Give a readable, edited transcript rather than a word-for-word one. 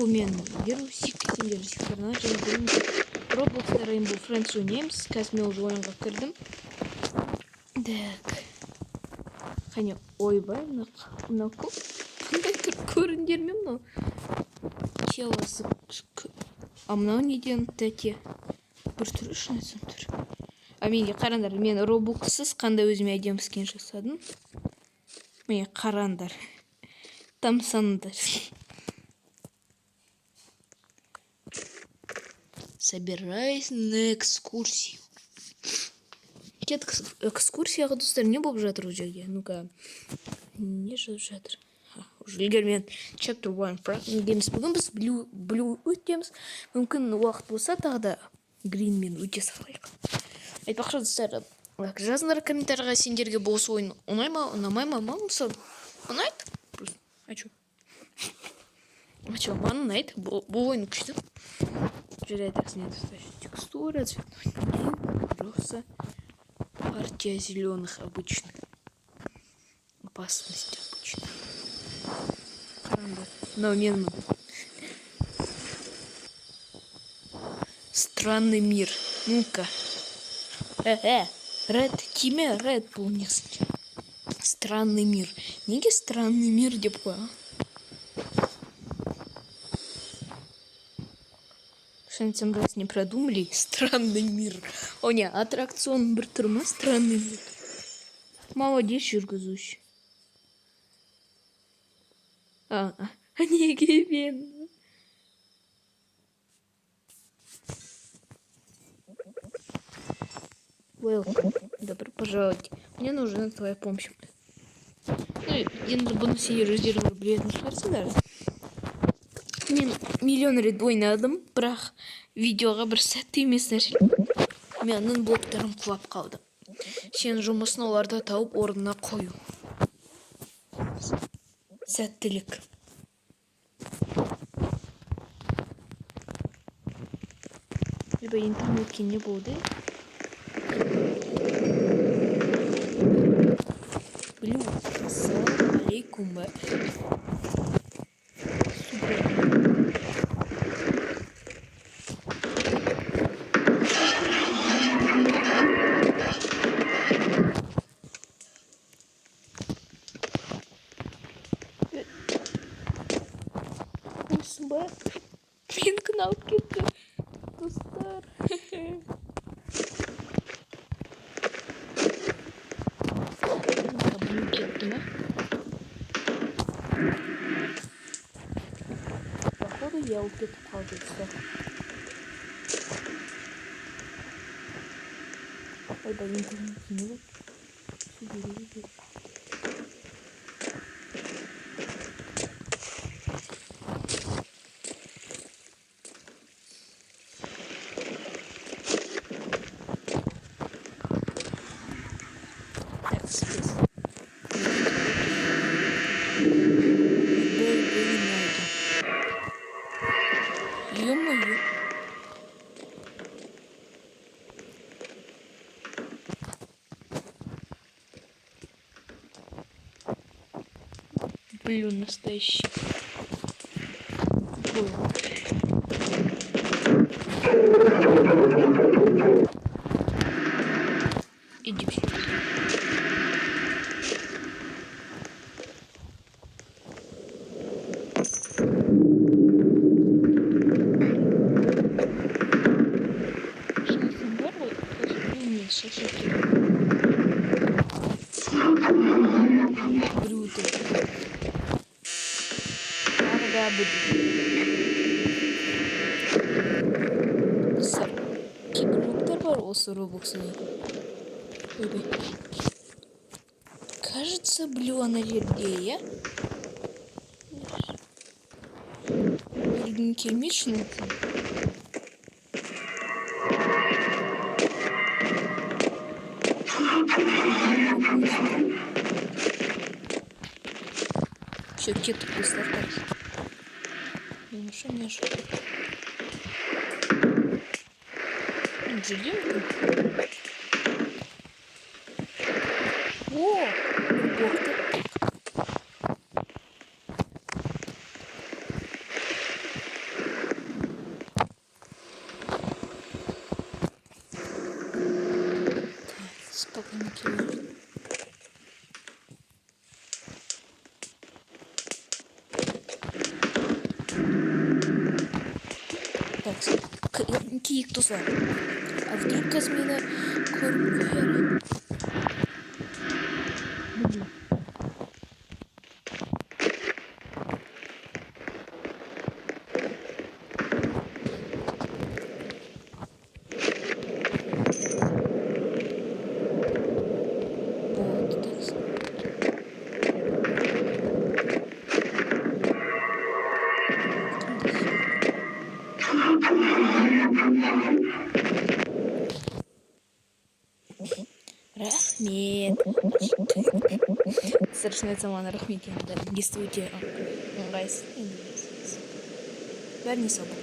мен сүйікті сиктерна және бүгін Roblox'та Rainbow Friends ойнаймыз. Қазір мен уже ойынға кірдім. Так. Қане, ойбай, мынау қандай түр көріндер ме мынау? Челасы. А мынау неден тәте? Бір түрі үшін айтсам түр. А менге қарандар, мен Roblox'сыз қандай өзіме әдемі скин жасадым. Міне қарандар. Тамсандар. Собираюсь на экскурсию. Экскурсияға достар не болып жатыр ол жерде? Ну-ка, не жазып жатыр? Уже егер chapter 1 fragment games бүгін біз blue өтеміз. Мүмкін уақыт болса тағы да green мен өте салайық. Айтпақшы достар, жазыңдар комментарийға сендерге бұл ойын ұнай ма, ұнамай ма? Мысалы, ұнайды? А чё? Маған ұнайды. Бұл ойын күшті. Жирай так снять текстура, цветной просто партия зеленых обычных. Опасность обычная. Но мен странный мир. Ну-ка. Ред, тиме Ред был не странный мир. Неге странный мир деп қоя? Шансам раз не продумали. Странный мир. О, не, аттракцион бір түрма. Странный мир. Молодец, жүргізуші. Неге мен? Welcome. Добро пожаловать. Мне нужна твоя помощь. Ну, енді бұны сен өздеріңіз білетін шығарсыңдар. Мен миллион рет ойнадым, бірақ видеоға бір сәтті емес нәрсе. Менің блоктарым құлап қалды. Сен жұмысын оларды тауып орнына қою. Сәттілік. Либо интернетке не болды. Блю, ассалам алейкум. Мен кналып кетті. Достар. Блю кетті ма? Походу я кетіп қалды. Ойбай, интернет не вот. Ё-моё. Блин, настоящий. Иди сюда. Брюто. Арга буду. Кибруктар бар осы Роблоксында. Кажется, Блю на жерде, я? Білгім келмешін екен. Все, кеттік достар. Ну что, не ошибка. Джелинка. О, бог-то. Окей. Так, киїк туса. А вдруг Казміна корпує? Вот, так. Рахмет. Страшная сама на Рахмете. Да, действуйте. Райс. Верни собак.